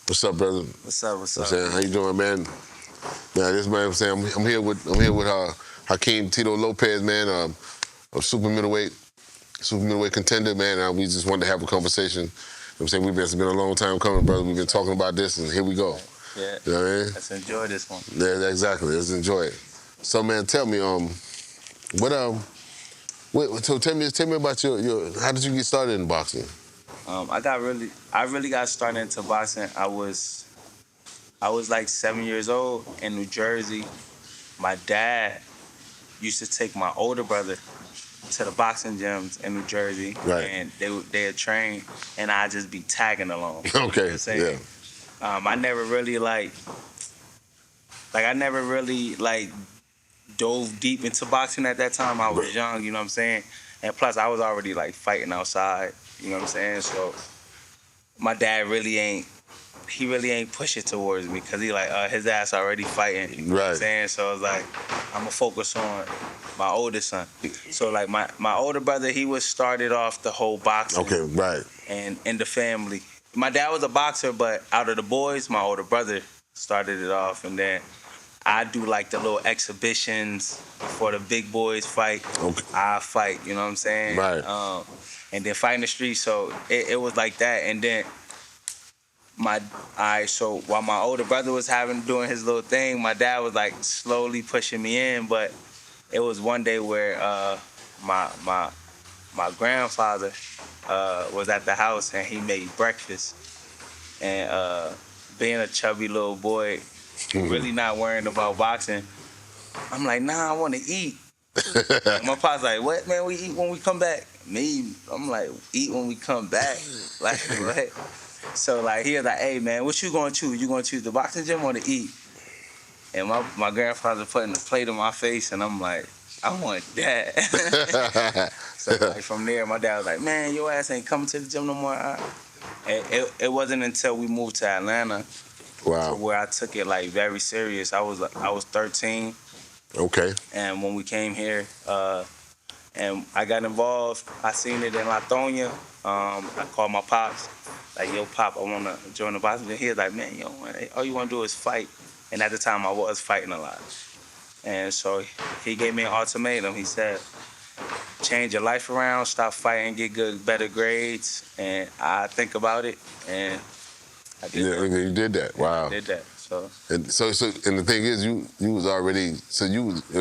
What's up, brother? What's up? What's I'm up? saying, how you doing, man? Yeah, this man, I'm saying, I'm here with Hakim Tito Lopez, man, a super middleweight contender, man. We just wanted to have a conversation. You know what I'm saying, it's been a long time coming, brother. We've been talking about this, and here we go. Right. Yeah. You know what I mean? Let's enjoy this one. Yeah, exactly. Let's enjoy it. So, man, tell me, what so tell me about your how did you get started in boxing? I really got started into boxing. I was like 7 years old in New Jersey. My dad used to take my older brother to the boxing gyms in New Jersey, Right. and they'd train, and I'd just be tagging along. You know what Okay, I'm saying? I never really I never really dove deep into boxing at that time. I was young, you know what I'm saying? And plus I was already like fighting outside, you know what I'm saying? So my dad really ain't push it towards me because he his ass already fighting. You know what I'm Right. saying? So it's like I'ma focus on my oldest son. So like my older brother, he was started off the whole boxing Okay, right. and in the family. My dad was a boxer, but out of the boys, my older brother started it off, and then I do like the little exhibitions before the big boys fight. Okay. I fight, you know what I'm saying? Right. And then fight in the street. So it was like that. And then so while my older brother was doing his little thing, my dad was like slowly pushing me in. But it was one day where my grandfather was at the house and he made breakfast. And being a chubby little boy, really not worrying about boxing, I'm like, nah, I want to eat. And my pop's like, what, man? We eat when we come back. I'm like, eat when we come back? Like, what? So, like, he was like, hey, man, what you going to choose? You going to choose the boxing gym or to eat? And my grandfather putting the plate on my face, and I'm like, I want that. So, like, from there, my dad was like, man, your ass ain't coming to the gym no more. And it wasn't until we moved to Atlanta Wow. where I took it, like, very serious. I was 13. Okay. And when we came here, and I got involved, I seen it in Lithonia. I called my pops, like, yo, Pop, I want to join the boxing gym. He was like, man, all you want to do is fight. And at the time, I was fighting a lot. And so he gave me an ultimatum. He said, change your life around, stop fighting, get better grades. And I think about it, and I did that. You did that. Wow. I did that. And and the thing is, you was already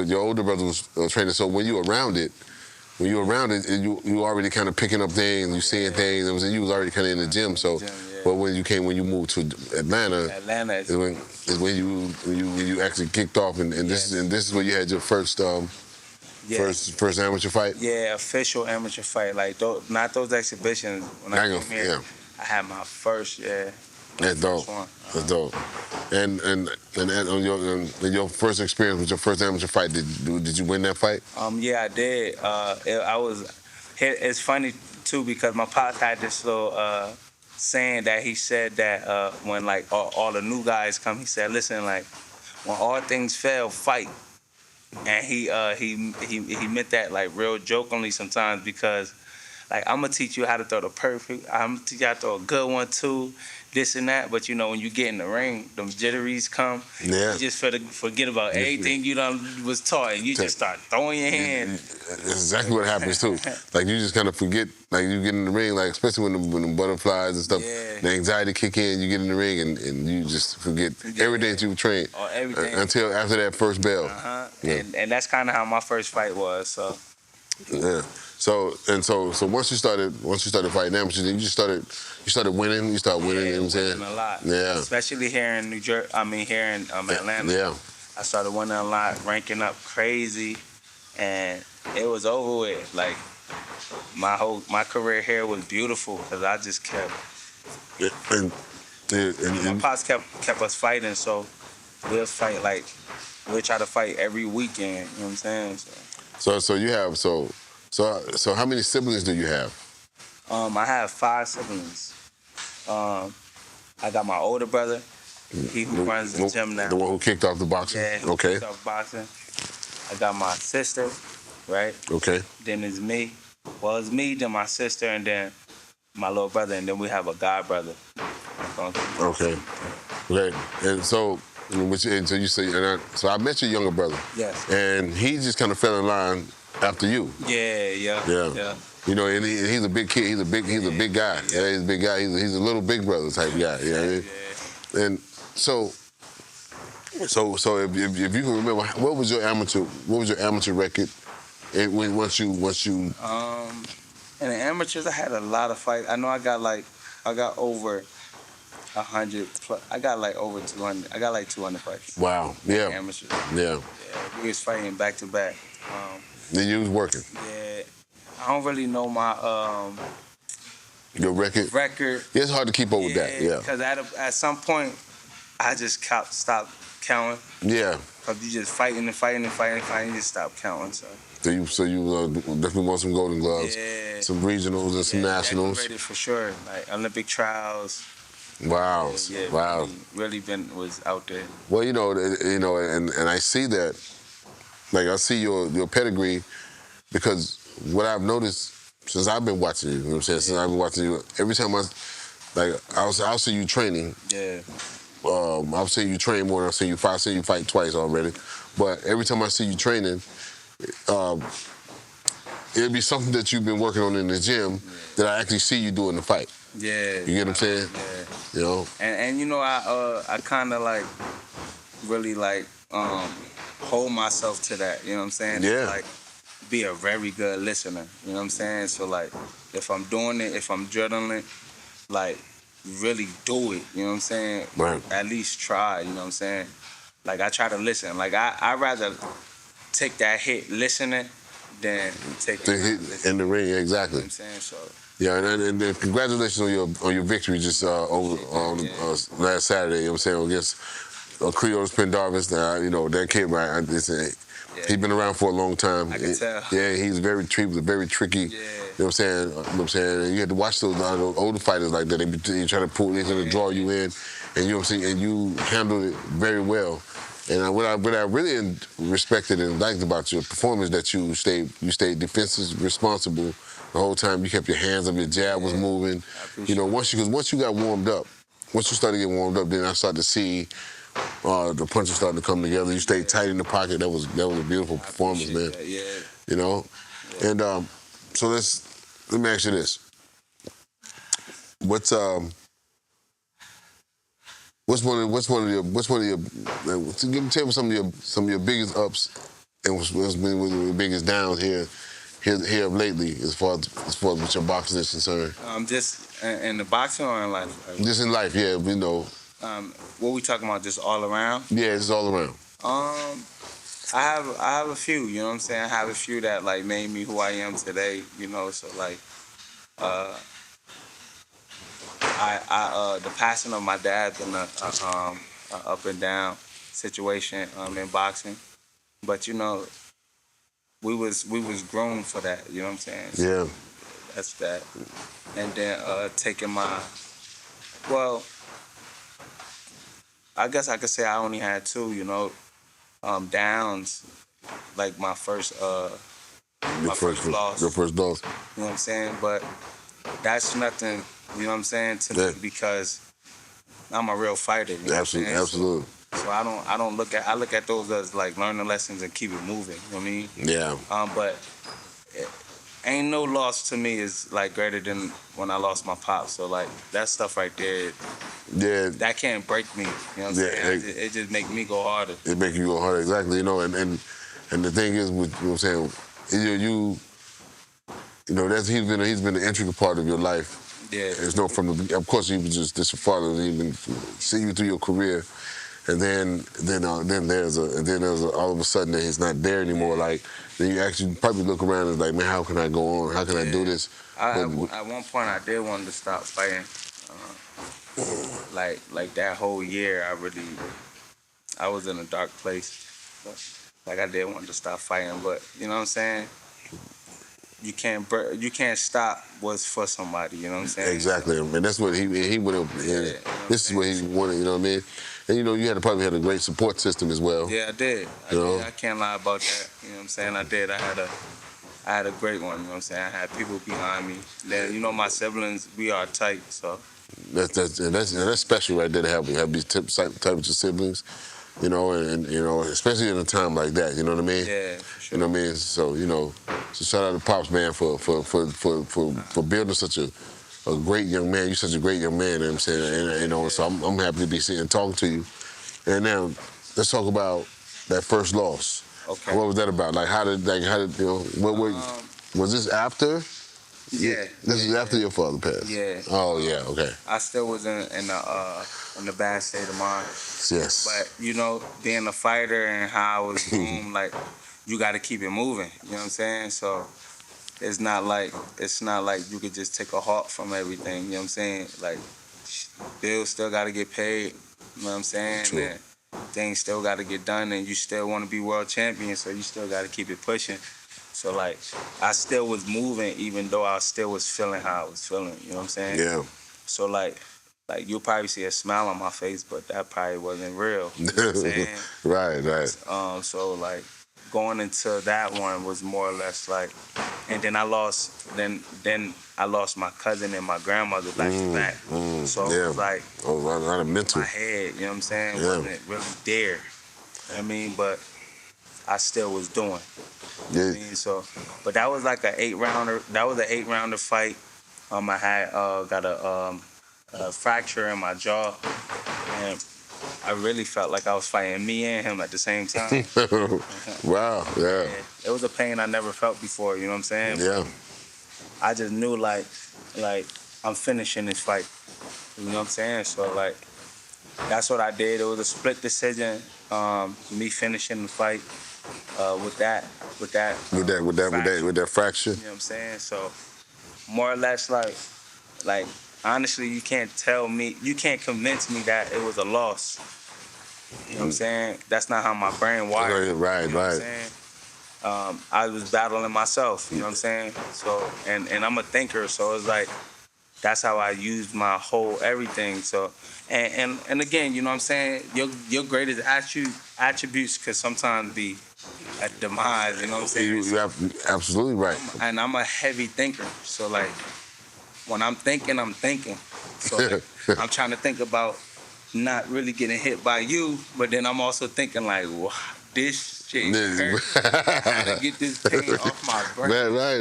your older brother was training. So when you were around it, you already kind of picking up things, you seeing things. You was already kind of in the gym. So, but when you moved to Atlanta is when you actually kicked off, and this is where you had your first first amateur fight. Yeah, official amateur fight. Like not those exhibitions. When I came here, I had my first. Yeah. That's dope. That's dope. And on your first experience with your first amateur fight, did you win that fight? Yeah, I did. It's funny too because my pops had this little saying that he said that when like all the new guys come, he said, listen, like when all things fail, fight. And he meant that like real jokingly sometimes because like I'm gonna teach you how to throw I'm gonna teach you how to throw a good one too, this and that. But you know when you get in the ring, them jitteries come. Yeah. You just forget about everything you was taught, and you just start throwing your hand. That's exactly what happens too. Like you just kind of forget. Like you get in the ring, like especially when the butterflies and stuff, the anxiety kick in. You get in the ring and you just forget everything that you trained until after that first bell. And that's kind of how my first fight was. So. Yeah. So once you started fighting amateurs, you started winning. You started winning. You know what I'm saying? A lot. Yeah. Especially here in here in Atlanta. Yeah. I started winning a lot, ranking up crazy, and it was over with. Like my career here was beautiful because I just kept. And my pops kept us fighting, so we'll fight we'll try to fight every weekend. You know what I'm saying? So you have so how many siblings do you have? I have 5 siblings. I got my older brother. He who runs the gym now. The one who kicked off the boxing? Yeah, who kicked off boxing. I got my sister, right? Okay. Then it's me. Well, it's me, then my sister, and then my little brother, and then we have a god brother. going through. Okay. Okay. And so, so you say, so I met your younger brother. Yes. And he just kind of fell in line after you. Yeah. You know, and he's a big kid. He's a big guy. Yeah, he's a big guy. He's a little big brother type guy. You know what I mean? Yeah. And so if you can remember, what was your amateur record? And once you In the amateurs, I had a lot of fights. I know I got over 100 plus. I got like over 200. I got like 200 fights. Wow. Yeah. Amateurs. Yeah. We was fighting back to back. Then you was working. Yeah. I don't really know my Your record. record. Yeah, it's hard to keep up with that. Yeah. Because at some point, I just stopped counting. Yeah. Cause you just fighting, you just stop counting. So you definitely want some Golden Gloves, some regionals and some nationals. Decorated for sure, like Olympic trials. Wow, wow. Really was out there. Well, and I see that, like I see your pedigree, because what I've noticed since I've been watching you, you know what I'm saying? Since I've been watching you, every time I'll see you training. Yeah. I've seen you train more than I've seen you fight. I've seen you fight twice already. But every time I see you training, it'll be something that you've been working on in the gym that I actually see you do in the fight. Yeah. You get what I'm saying? Yeah. You know? And I kind of like really like hold myself to that. You know what I'm saying? Yeah. Like be a very good listener. You know what I'm saying? So like if I'm doing it, if I'm journaling, like really do it. You know what I'm saying? Right. At least try. You know what I'm saying? Like I try to listen. Like I rather take that hit listening than take the hit in the ring. Yeah, exactly. You know what I'm saying? So. Yeah, and congratulations on your victory just last Saturday. You know what I'm saying, against Creoles Pendarvis. That kid, right? He's been around for a long time. I can tell. Yeah, he was very tricky. Yeah. You know what I'm saying? You had to watch those older fighters like that. They try to they're trying to draw you in, and you know what I'm saying. And you handled it very well. And what I really respected and liked about your performance, that you stayed defensive, responsible the whole time. You kept your hands up, your jab was moving. Once you got warmed up, once you started getting warmed up, then I started to see the punches starting to come together. You stayed tight in the pocket. That was a beautiful performance, man. That, yeah. You know, and so let me ask you this: What's one of your tell me some of your biggest ups and what's been your biggest downs here of lately as far as what your boxing is concerned? Just in the boxing or in life? Just in life, yeah. What we talking about? Just all around? Yeah, it's all around. I have a few. You know what I'm saying? I have a few that like made me who I am today. You know, so like, the passing of my dad been a up and down situation in boxing, but we was grown for that. You know what I'm saying? So Yeah. that's that. And then taking I guess I could say I only had two. Downs, like my first loss. Your first loss. You know what I'm saying? But that's nothing, you know what I'm saying, to me, because I'm a real fighter. You know Absolutely, what I'm absolutely. So I look at those as like learning lessons and keep it moving. You know what I mean? Yeah. But ain't no loss to me is like greater than when I lost my pop. So like that stuff right there, Yeah. that can't break me. You know what I'm saying? It just make me go harder. It make you go harder, exactly. And the thing is, with, you know what I'm saying, he's been an integral part of your life. Yeah. Of course, he was just this father. He been see you through your career, and then there's all of a sudden that he's not there anymore. Like then you actually probably look around and like, man, how can I go on? How can I do this? At one point, I did want to stop fighting. Like that whole year, I was in a dark place. Like I did want to stop fighting, but you know what I'm saying? You can't stop what's for somebody. You know what I'm saying? Exactly, and that's what he would have. This is what he wanted. You know what I mean? And you had probably had a great support system as well. Yeah, I did. I can't lie about that. You know what I'm saying? I did. I had a great one. You know what I'm saying? I had people behind me. Then my siblings, we are tight, so That's special right there to have these type of siblings, you know, and you know, especially in a time like that, you know what I mean? Yeah, for sure. You know what I mean? So, you know, so shout out to Pops, man, for building such a great young man. You're such a great young man, you know what I'm saying? And you know, so I'm happy to be sitting and talking to you. And now let's talk about that first loss. Okay. What was that about? Like how did you know was this after? Yeah. This is after your father passed. Yeah. Oh yeah, okay. I still was in a bad state of mind. Yes. But you know, being a fighter and how I was groomed, like you got to keep it moving. You know what I'm saying? So it's not like you could just take a halt from everything. You know what I'm saying? Like bills still got to get paid. You know what I'm saying? True. And things still got to get done, and you still want to be world champion, so you still got to keep it pushing. So like I still was moving, even though I still was feeling how I was feeling. You know what I'm saying? Yeah. So like you'll probably see a smile on my face, but that probably wasn't real. You know what I'm saying? Right. So like going into that one was more or less like, and then I lost my cousin and my grandmother back to back. So it was like a lot of mental. my head, you know what I'm saying, Yeah. wasn't really there. I mean, but I still was doing. You know what I mean? So, but that was like an 8-rounder. That was an 8-rounder fight. I had got a fracture in my jaw, and I really felt like I was fighting me and him at the same time. Wow. Yeah. It was a pain I never felt before. You know what I'm saying? Yeah. I just knew like I'm finishing this fight. You know what I'm saying? So like that's what I did. It was a split decision. Me finishing the fight with that fracture. You know what I'm saying? So more or less like honestly, you can't convince me that it was a loss. You know what I'm saying? That's not how my brain wired. Right. You know what I'm saying? I was battling myself, you know what I'm saying? So and I'm a thinker, so it's like that's how I used my whole everything. So and again, you know what I'm saying? Your greatest attributes could sometimes be a demise, you know what I'm saying? You're absolutely right. And I'm a heavy thinker, so like when I'm thinking. So like, I'm trying to think about not really getting hit by you, but then I'm also thinking like, wow, this shit hurt. I had to get this pain off my brain. Right.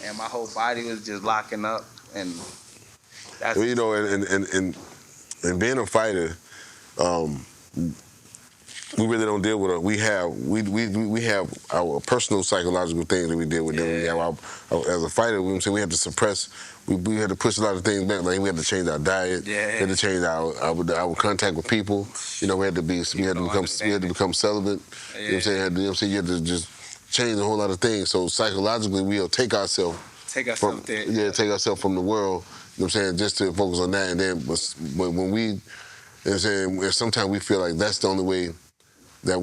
And my whole body was just locking up, and that's Well, you know, and being a fighter, we really don't deal with it. We have our personal psychological things that we deal with. Yeah. Then we have as a fighter, we have to suppress. We had to push a lot of things back. Like we had to change our diet. Yeah. We had to change our contact with people. You know, we had to become celibate. Yeah. You know what I'm saying? You had to just change a whole lot of things. So psychologically, we'll take ourselves there. Yeah, take ourselves from the world. You know what I'm saying? Just to focus on that, and then when we, you know what I'm saying, sometimes we feel like that's the only way that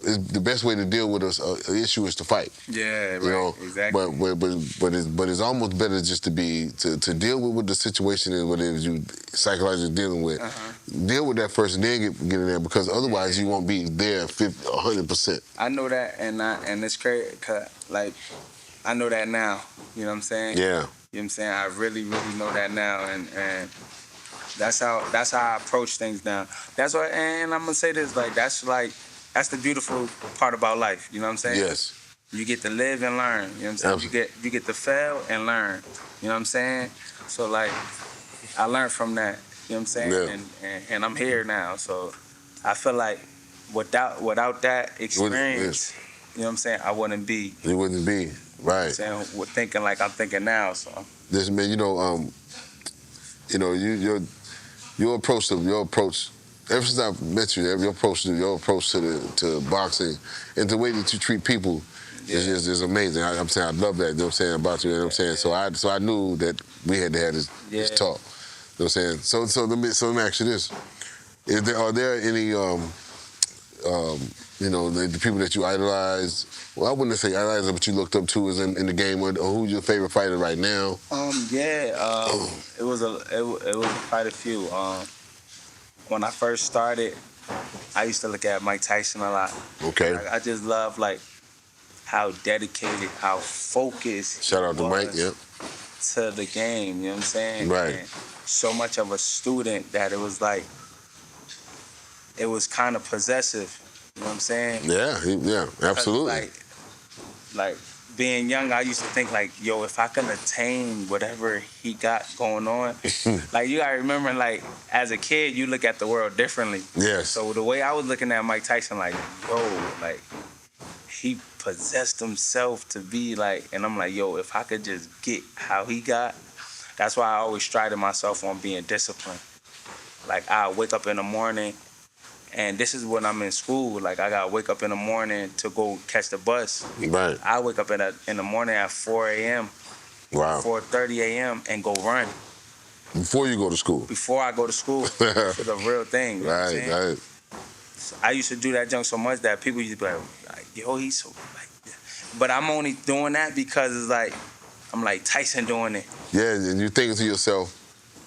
the best way to deal with an issue is to fight. Yeah, right. You know? Exactly. But it's almost better just to deal with what the situation is, what it is you psychologically dealing with. Deal with that first and then get in there, because otherwise you won't be there 100%. I know that, and it's crazy, 'cause, like, I know that now. You know what I'm saying? Yeah. You know what I'm saying? I really, really know that now, and that's how I approach things now. That's why, and I'm gonna say this, that's the beautiful part about life. You know what I'm saying? Yes. You get to live and learn. You know what I'm saying? You get to fail and learn. You know what I'm saying? So like, I learned from that. You know what I'm saying? Yeah. And I'm here now. So I feel like without that experience, you know what I'm saying, I wouldn't be. You wouldn't be. Right. You know what I'm saying? Thinking like I'm thinking now. So Listen, man, your approach. Ever since I met you, your approach to boxing and the way that you treat people is amazing. I'm saying I love that. You know what I'm saying about you. You know what I'm saying. So I knew that we had to have this talk. You know what I'm saying. So let me ask you this: are there any the people that you idolize? Well, I wouldn't say idolize, but you looked up to is in the game. Or who's your favorite fighter right now? It was quite a few. When I first started, I used to look at Mike Tyson a lot. Okay. I just love like how dedicated, how focused. Shout out to Mike. Yep. to the game, you know what I'm saying? Right. And so much of a student that it was like, it was kind of possessive, you know what I'm saying? Yeah, 'Cause, absolutely. like being young, I used to think like, yo, if I can attain whatever he got going on, like you gotta remember, like as a kid, you look at the world differently. Yes. So the way I was looking at Mike Tyson, like, yo, like he possessed himself to be like, and I'm like, yo, if I could just get how he got, that's why I always strided myself on being disciplined. Like I wake up in the morning, and this is when I'm in school. Like I gotta wake up in the morning to go catch the bus. Right. I wake up in the morning at 4 a.m., Wow. 4:30 a.m. and go run Before you go to school. before I go to school. It's a real thing. You know what I'm Right, saying? right. I used to do that junk so much that people used to be like, yo, he's so like, but I'm only doing that because it's like, I'm like Tyson doing it. Yeah, and you're thinking to yourself,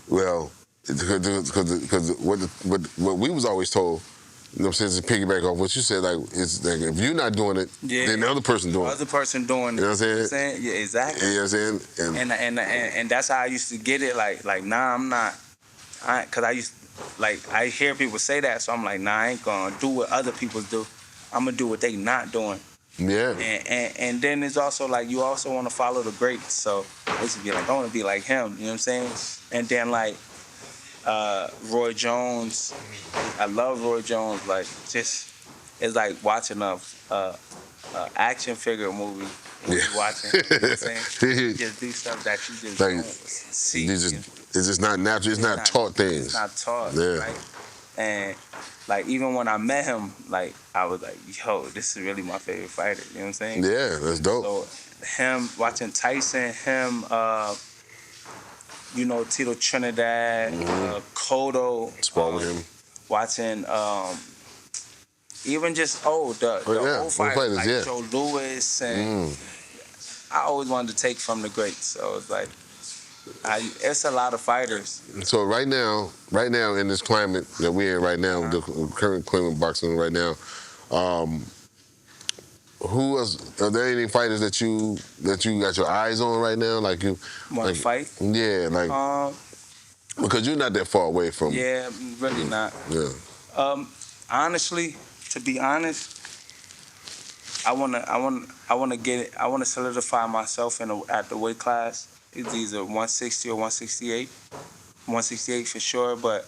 well, because what we was always told, you know what I'm saying, to piggyback off what you said, like, it's like if you're not doing it, Yeah. then the other person doing it. Other person doing it. You know what I'm saying? Yeah, exactly. You know what I'm saying? And that's how I used to get it. Like nah, I'm not. Cause I used I hear people say that, so I'm like, nah, I ain't gonna do what other people do. I'm gonna do what they not doing. Yeah. And then it's also like you also want to follow the greats. So I used to be like, I want to be like him. You know what I'm saying? And then like Roy Jones, I love Roy Jones. Like just it's like watching a action figure movie. Yeah. Watching, you know what I'm saying? Just do stuff that you just Like, don't see. It's just not natural. It's not taught things. It's not taught. Yeah. Right? And like even when I met him, like I was like, yo, this is really my favorite fighter. You know what I'm saying? Yeah, that's dope. So him watching Tyson, him, you know, Tito Trinidad, Cotto, Spar with him. watching even just the old fighters like Joe Louis, and I always wanted to take from the greats. So it's like it's a lot of fighters. So right now in this climate that we're in right now, the current climate boxing right now, are there any fighters that you got your eyes on right now? Like you want to fight? Yeah, like because you're not that far away from. Yeah, really not. Yeah. Honestly, to be honest, I wanna solidify myself at the weight class. It's either 160 or 168. 168 for sure, but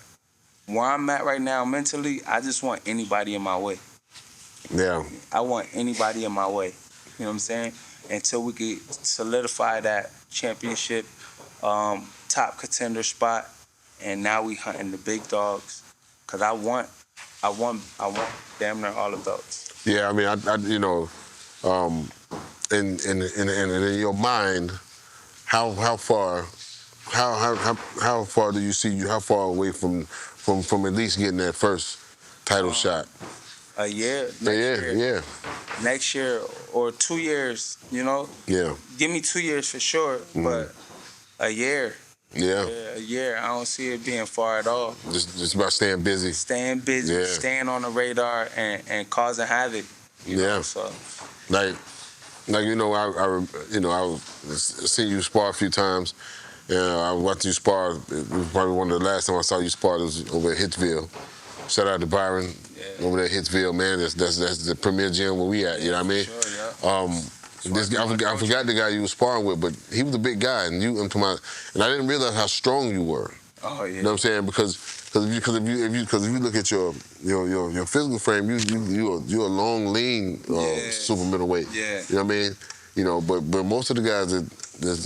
where I'm at right now mentally, I just want anybody in my way. Yeah. I want anybody in my way. You know what I'm saying? Until we can solidify that championship top contender spot, and now we hunting the big dogs. Cause I want damn near all the belts. Yeah, I mean, I you know, in your mind, how far do you see you? How far away from at least getting that first title shot? A year. Next year or 2 years. You know. Yeah. Give me 2 years for sure, but a year. Yeah. A year. I don't see it being far at all. Just about staying busy. Staying busy, staying on the radar, and causing havoc. You know, so. Like you know, I seen you spar a few times. I watched you spar. It was probably one of the last time I saw you spar. It was over at Hitsville. Shout out to Byron over there at Hitsville, man. That's the premier gym where we at. You know what I mean? Sure, yeah. I forgot the guy you was sparring with, but he was a big guy, and I didn't realize how strong you were. Oh yeah. You know what I'm saying? Because if you look at your physical frame, you're a long, lean super middleweight. Yeah. You know what I mean? You know, but most of the guys that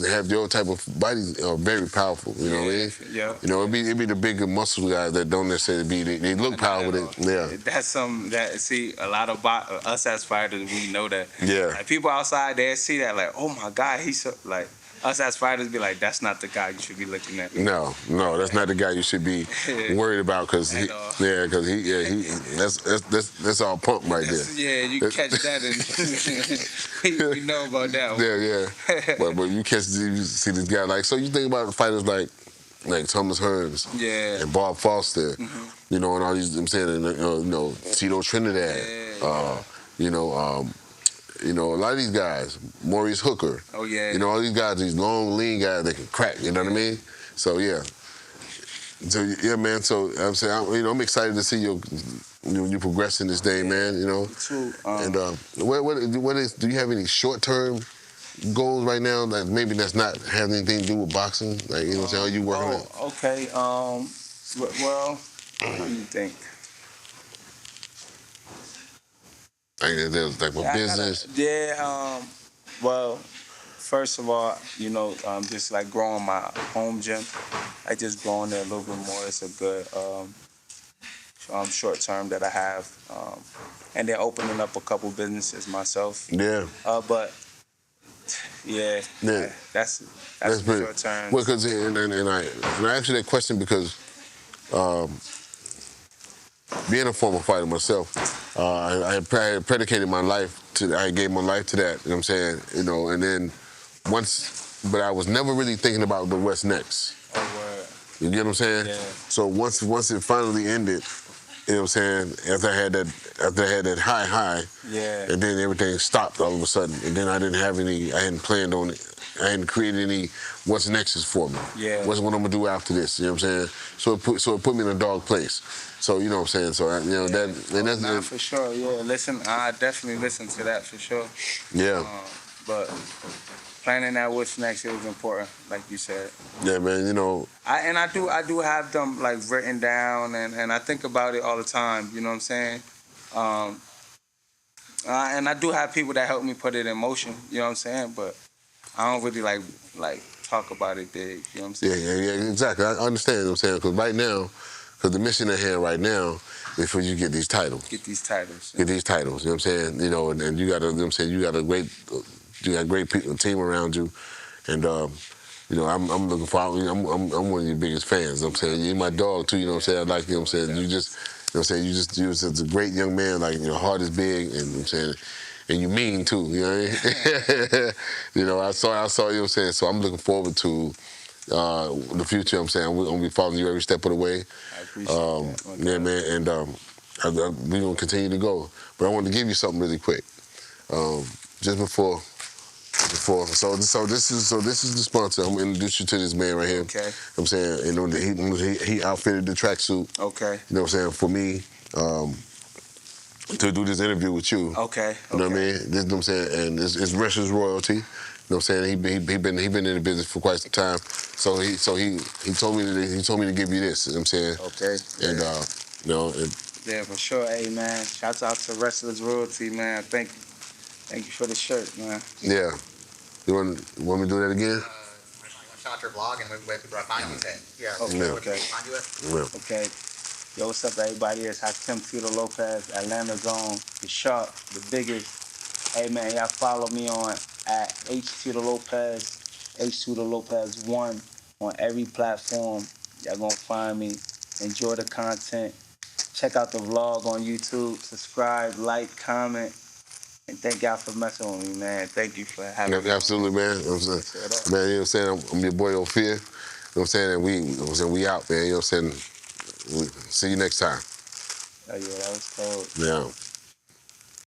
have your type of bodies are very powerful. You know what I mean? Yeah. You know, it be the bigger muscle guys that don't necessarily they look powerful. Yeah. That's something that a lot of us as fighters, we know that. Yeah. Like people outside, they see that like, oh my God, he's so like. Us as fighters be like, that's not the guy you should be looking at. No, that's not the guy you should be worried about because that's all pump right there. Yeah, you catch that and we know about that one. Yeah. but you see this guy like, so you think about fighters like Thomas Hearns, and Bob Foster, you know, and all these. I'm saying, you know, Tito Trinidad, you know. you know, a lot of these guys, Maurice Hooker. Oh yeah. You know, all these guys, these long, lean guys, they can crack. You know what I mean? So yeah. So yeah, man. So I'm saying, I'm excited to see you progressing this day, man. You know. Me too. And what is? Do you have any short-term goals right now that maybe that's not having anything to do with boxing? Like, you know what I'm saying? Are you working on it? Okay. Well, what do you think? Like, there's like with business. Well, first of all, just like growing my home gym. I just growing there a little bit more. It's a good short term that I have, and then opening up a couple businesses myself. Yeah. But yeah. That's pretty short term. Well, because and I asked you that question because being a former fighter myself, I had predicated my life I gave my life to that. You know what I'm saying? You know, and then but I was never really thinking about the what's next. Oh, word. You get what I'm saying? Yeah. So once it finally ended, you know what I'm saying? After I had that high, yeah, and then everything stopped all of a sudden, and then I hadn't planned on it. I hadn't created any what's next is for me. Yeah. What's what I'm gonna do after this? You know what I'm saying? So it put me in a dark place. So you know what I'm saying? So that's for sure. Yeah, listen, I definitely listen to that for sure. Yeah. But planning out what's next is important, like you said. Yeah, man. You know. I do have them like written down, and I think about it all the time. You know what I'm saying? And I do have people that help me put it in motion. You know what I'm saying? But I don't really like talk about it big. You know what I'm saying? Yeah, exactly. I understand what I'm saying. Because right now, the mission at hand right now is for you to get these titles. Get these titles. Get these titles. You know what I'm saying? You know, and you got to, you know what I'm saying, you got a great team around you. And, you know, I'm looking forward. I'm one of your biggest fans. You know what I'm saying? You're my dog, too. You know what I'm saying? I like, you know what I'm saying? You know what I'm saying? You're just a great young man. Like, your heart is big. And, you know what I'm saying? And you mean, too. You know what I mean? You know, I saw, you know what I'm saying? So I'm looking forward to the future. You know what I'm saying? I'm going to be following you every step of the way. I appreciate that. Yeah, man. And we're going to continue to go. But I wanted to give you something really quick. Just before. So this is the sponsor. I'm gonna introduce you to this man right here. Okay. You know what I'm saying, you know, he outfitted the tracksuit. Okay. You know what I'm saying, for me to do this interview with you. Okay. You know what I mean? This, you know what I'm saying, and it's Wrestler's Royalty. You know what I'm saying? He been in the business for quite some time. So he told me to give you this. You know what I'm saying? Okay. And you know. Yeah, for sure. Hey man, shouts out to Wrestler's Royalty, man. Thank you for the shirt, man. Yeah. You want me to do that again? Shout out your blog and where people are finding you. Yeah. Okay. Find you at? Yeah. Okay. Yo, what's up, everybody? It's Hakim Tito Lopez, Atlanta's own, the sharp, the biggest. Hey, man, y'all follow me on at Tito Lopez, Tito Lopez 1 on every platform. Y'all gonna find me. Enjoy the content. Check out the vlog on YouTube. Subscribe, like, comment. And thank y'all for messing with me, man. Thank you for having me. Absolutely, man. You know what I'm saying? Man, you know what I'm saying? I'm your boy Ophir. You know what I'm saying? And we out, man. You know what I'm saying? See you next time. Oh, yeah, that was cold. Yeah.